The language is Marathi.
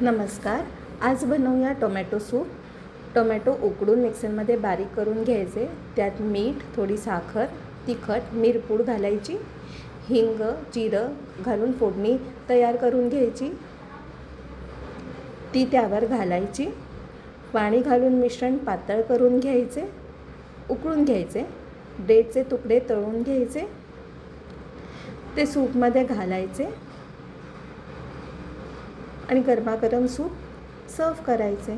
नमस्कार. आज बनवूया टोमॅटो सूप. टोमॅटो उकडून मिक्सरमध्ये बारीक करून घ्यायचे. त्यात मीठ, थोडी साखर, तिखट, मिरपूड घालायची, हिंग, जिरं घालून फोडणी तयार करून घ्यायची. ती त्यावर घालायची. पाणी घालून मिश्रण पातळ करून घ्यायचे, उकळून घ्यायचे. ब्रेडचे तुकडे तळून घ्यायचे, ते सूपमध्ये घालायचे आणि गरमागरम सूप सर्व करायचे.